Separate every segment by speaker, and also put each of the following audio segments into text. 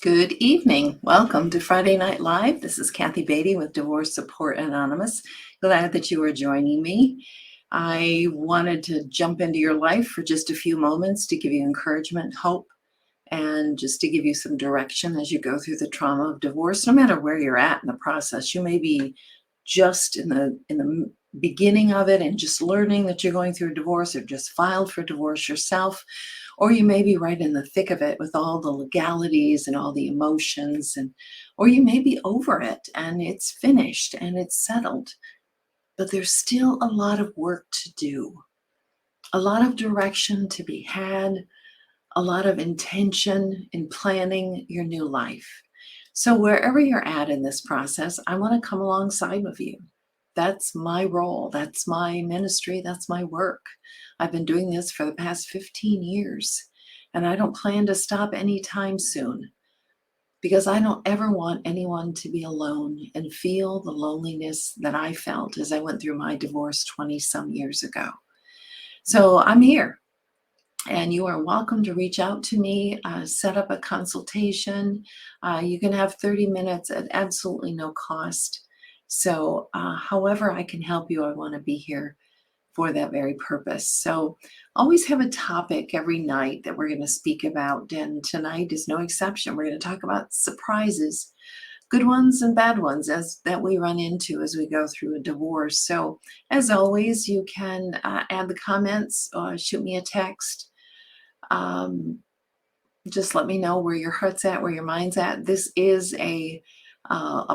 Speaker 1: Good evening. Welcome to Friday Night Live. This is Kathy Beatty with Divorce Support Anonymous. Glad that you are joining me. I wanted to jump into your life for just a few moments to give you encouragement, hope, and just to give you some direction as you go through the trauma of divorce. No matter where you're at in the process, you may be just in the beginning of it and just learning that you're going through a divorce, or just filed for divorce yourself, or you may be right in the thick of it with all the legalities and all the emotions, or you may be over it and it's finished and it's settled, but there's still a lot of work to do, a lot of direction to be had, a lot of intention in planning your new life. So wherever you're at in this process, I want to come alongside of you. That's my role. That's my ministry. That's my work. I've been doing this for the past 15 years, and I don't plan to stop anytime soon, because I don't ever want anyone to be alone and feel the loneliness that I felt as I went through my divorce 20 some years ago. So I'm here, and you are welcome to reach out to me, set up a consultation. You can have 30 minutes at absolutely no cost. So, however I can help you, I want to be here for that very purpose. So, always have a topic every night that we're going to speak about, and tonight is no exception. We're going to talk about surprises, good ones and bad ones, as that we run into as we go through a divorce. So, as always, you can add the comments, shoot me a text. Um, just let me know where your heart's at, where your mind's at. This is a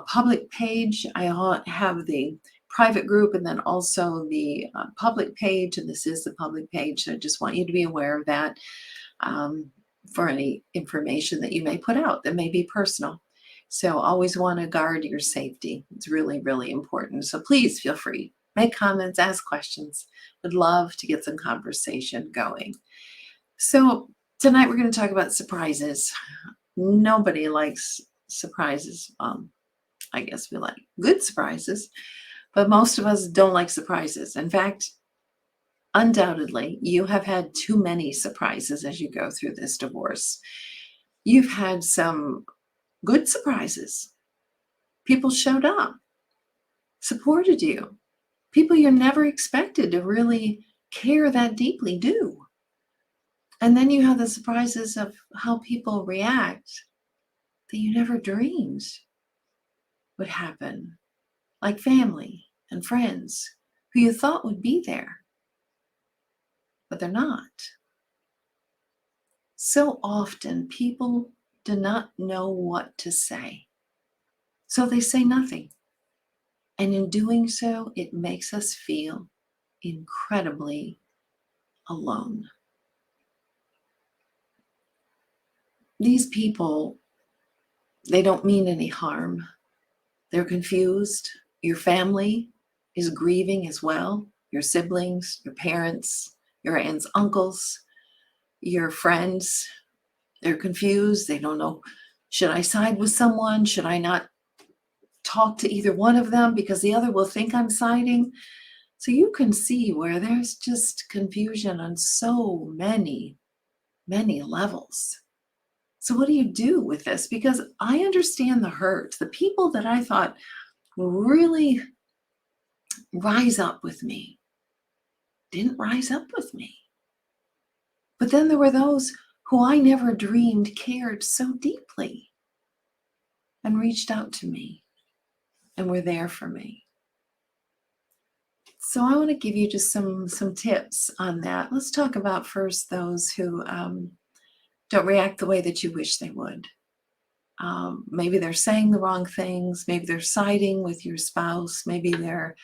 Speaker 1: public page. I have the private group and then also the public page, and this is the public page. So I just want you to be aware of that, um, for any information that you may put out that may be personal. So always want to guard your safety. It's really, really important. So please feel free. Make comments, ask questions. Would love to get some conversation going. So tonight we're going to talk about surprises. Nobody likes surprises. I guess we like good surprises, but most of us don't like surprises. In fact, undoubtedly, you have had too many surprises as you go through this divorce. You've had some good surprises. People showed up, supported you. People you never expected to really care that deeply do. And then you have the surprises of how people react that you never dreamed would happen, like family and friends who you thought would be there, but they're not. So often people do not know what to say, so they say nothing. And in doing so, it makes us feel incredibly alone. These people, they don't mean any harm. They're confused. Your family is grieving as well. Your siblings, your parents, your aunts, uncles, your friends, they're confused. They don't know, should I side with someone? Should I not talk to either one of them because the other will think I'm siding? So you can see where there's just confusion on so many, many levels. So what do you do with this? Because I understand the hurt. The people that I thought will really rise up with me didn't rise up with me. But then there were those who I never dreamed cared so deeply and reached out to me and were there for me. So I want to give you just some tips on that. Let's talk about first those who don't react the way that you wish they would. Maybe they're saying the wrong things. Maybe they're siding with your spouse. Maybe they're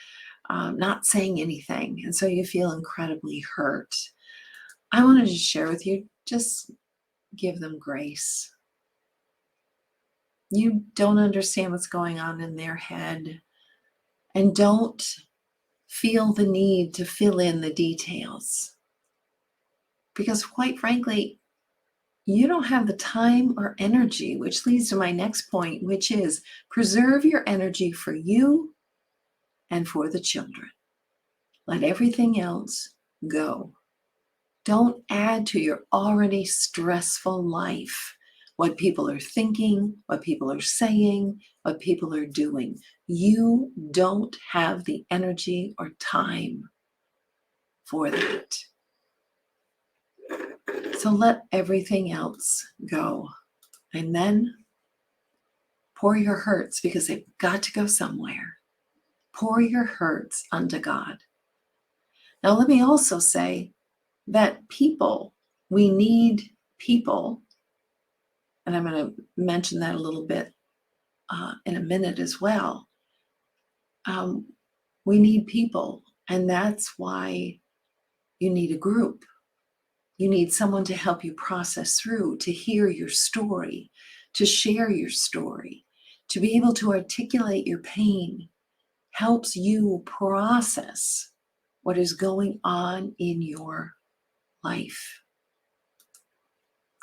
Speaker 1: not saying anything, and so you feel incredibly hurt. I wanted to share with you, just give them grace. You don't understand what's going on in their head, and don't feel the need to fill in the details. Because quite frankly, you don't have the time or energy, which leads to my next point, which is preserve your energy for you and for the children. Let everything else go. Don't add to your already stressful life what people are thinking, what people are saying, what people are doing. You don't have the energy or time for that. So let everything else go. And then pour your hurts, because they've got to go somewhere. Pour your hurts unto God. Now, let me also say that people, we need people, and I'm going to mention that a little bit in a minute as well. We need people, and that's why you need a group. You need someone to help you process through, to hear your story, to share your story, to be able to articulate your pain, helps you process what is going on in your life.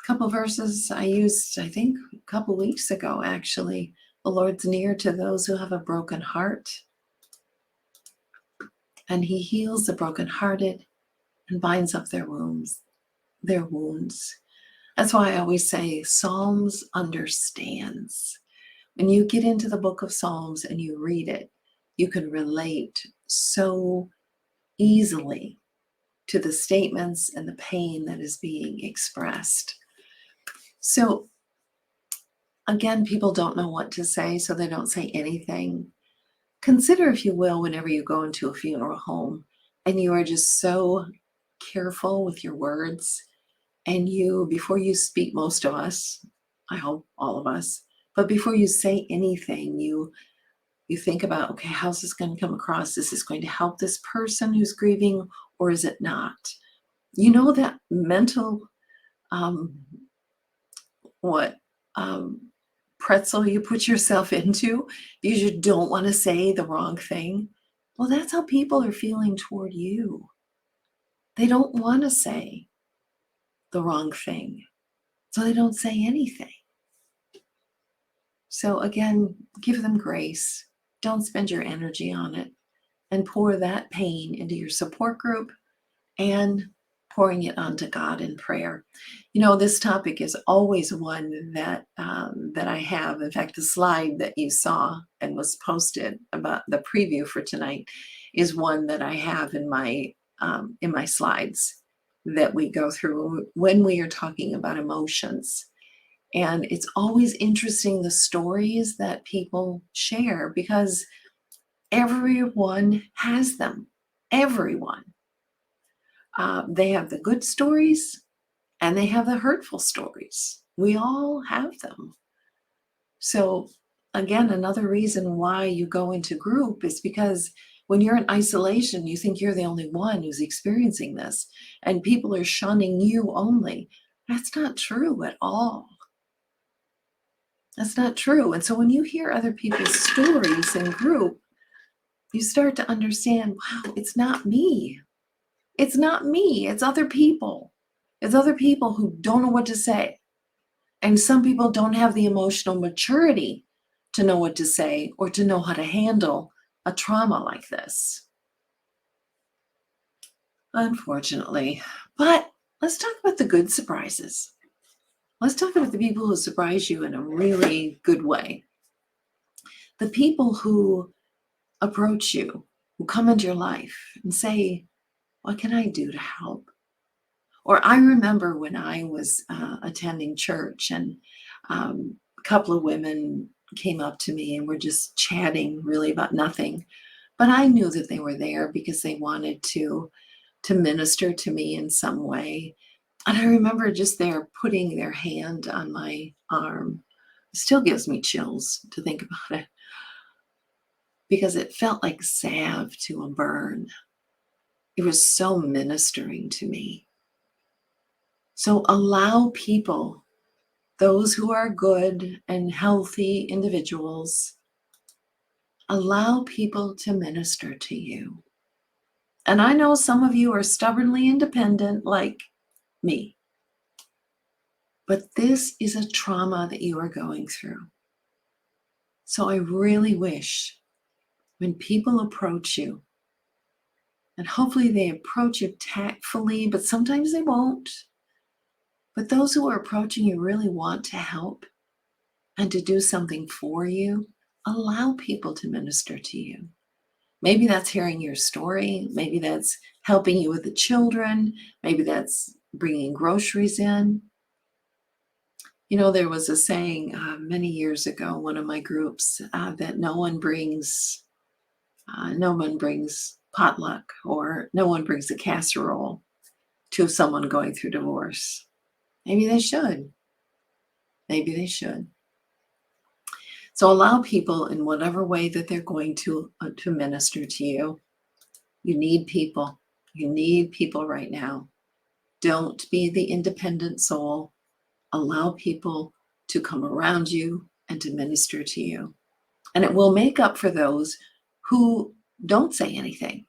Speaker 1: A couple verses I used, I think, a couple weeks ago, actually. The Lord's near to those who have a broken heart, and he heals the brokenhearted and binds up their wounds. That's why I always say Psalms understands. When you get into the book of Psalms and you read it, you can relate so easily to the statements and the pain that is being expressed. So again, people don't know what to say, so they don't say anything. Consider, if you will, whenever you go into a funeral home and you are just so careful with your words, and you, before you speak, most of us, I hope all of us, but before you say anything, you think about, okay, how's this going to come across? Is this going to help this person who's grieving, or is it not? You know, that mental pretzel you put yourself into because you don't want to say the wrong thing. Well, that's how people are feeling toward you. They don't want to say the wrong thing, so they don't say anything. So again, give them grace. Don't spend your energy on it, and pour that pain into your support group and pouring it onto God in prayer. You know, this topic is always one that I have. In fact, the slide that you saw and was posted about the preview for tonight is one that I have in my slides that we go through when we are talking about emotions. And it's always interesting, the stories that people share, because everyone has them. Everyone. They have the good stories and they have the hurtful stories. We all have them. So again, another reason why you go into group is because when you're in isolation, you think you're the only one who's experiencing this, and people are shunning you only. That's not true at all. That's not true. And so when you hear other people's stories in group, you start to understand, wow, it's not me. It's not me. It's other people. It's other people who don't know what to say. And some people don't have the emotional maturity to know what to say or to know how to handle a trauma like this. Unfortunately. But let's talk about the good surprises. Let's talk about the people who surprise you in a really good way. The people who approach you, who come into your life and say, what can I do to help? Or I remember when I was attending church, and a couple of women came up to me and were just chatting really about nothing. But I knew that they were there because they wanted to minister to me in some way. And I remember just there putting their hand on my arm. It still gives me chills to think about it, because it felt like salve to a burn. It was so ministering to me. So allow people, those who are good and healthy individuals, allow people to minister to you. And I know some of you are stubbornly independent like me, but this is a trauma that you are going through. So I really wish when people approach you, and hopefully they approach you tactfully, but sometimes they won't. But those who are approaching you really want to help and to do something for you. Allow people to minister to you. Maybe that's hearing your story. Maybe that's helping you with the children. Maybe that's bringing groceries in. You know, there was a saying many years ago, one of my groups, that no one brings potluck, or no one brings a casserole to someone going through divorce. Maybe they should. Maybe they should. So allow people in whatever way that they're going to minister to you. You need people. You need people right now. Don't be the independent soul. Allow people to come around you and to minister to you. And it will make up for those who don't say anything,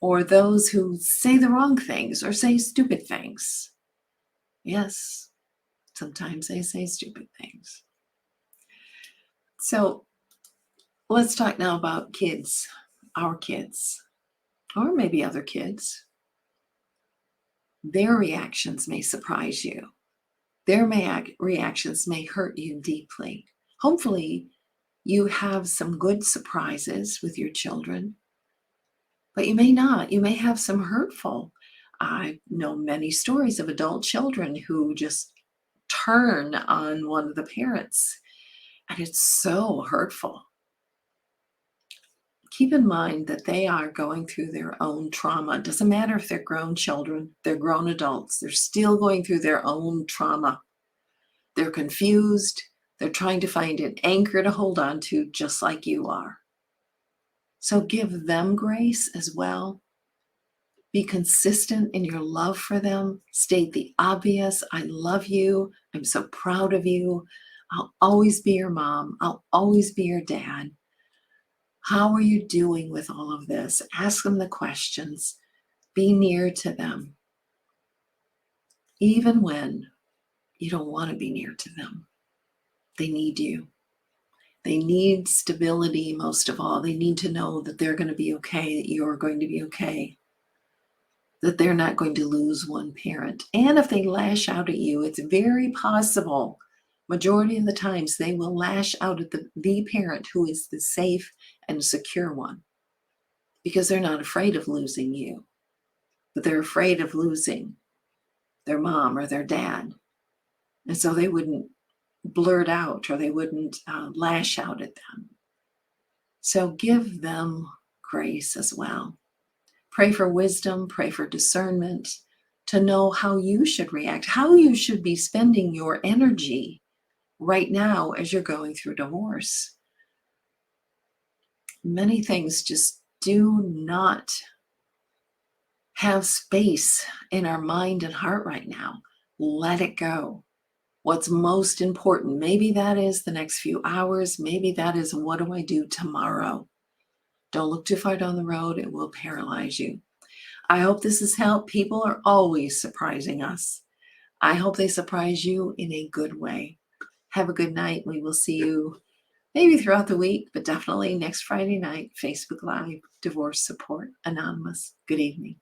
Speaker 1: or those who say the wrong things or say stupid things. Yes, sometimes they say stupid things. So let's talk now about kids, our kids, or maybe other kids. Their reactions may surprise you. Their reactions may hurt you deeply. Hopefully, you have some good surprises with your children, but you may not. You may have some hurtful. I know many stories of adult children who just turn on one of the parents, and it's so hurtful. Keep in mind that they are going through their own trauma. It doesn't matter if they're grown children, they're grown adults, they're still going through their own trauma. They're confused. They're trying to find an anchor to hold on to, just like you are. So give them grace as well. Be consistent in your love for them. State the obvious. I love you. I'm so proud of you. I'll always be your mom. I'll always be your dad. How are you doing with all of this? Ask them the questions. Be near to them, even when you don't want to be near to them. They need you. They need stability most of all. They need to know that they're going to be okay, that you're going to be okay, that they're not going to lose one parent. And if they lash out at you, it's very possible, majority of the times, they will lash out at the parent who is the safe and secure one, because they're not afraid of losing you, but they're afraid of losing their mom or their dad. And so they wouldn't blurt out, or they wouldn't lash out at them. So give them grace as well. Pray for wisdom, pray for discernment, to know how you should react, how you should be spending your energy right now as you're going through divorce. Many things just do not have space in our mind and heart right now. Let it go. What's most important, maybe that is the next few hours, maybe that is, what do I do tomorrow? Don't look too far down the road, it will paralyze you. I hope this has helped. People are always surprising us. I hope they surprise you in a good way. Have a good night. We will see you maybe throughout the week, but definitely next Friday night, Facebook Live, Divorce Support Anonymous. Good evening.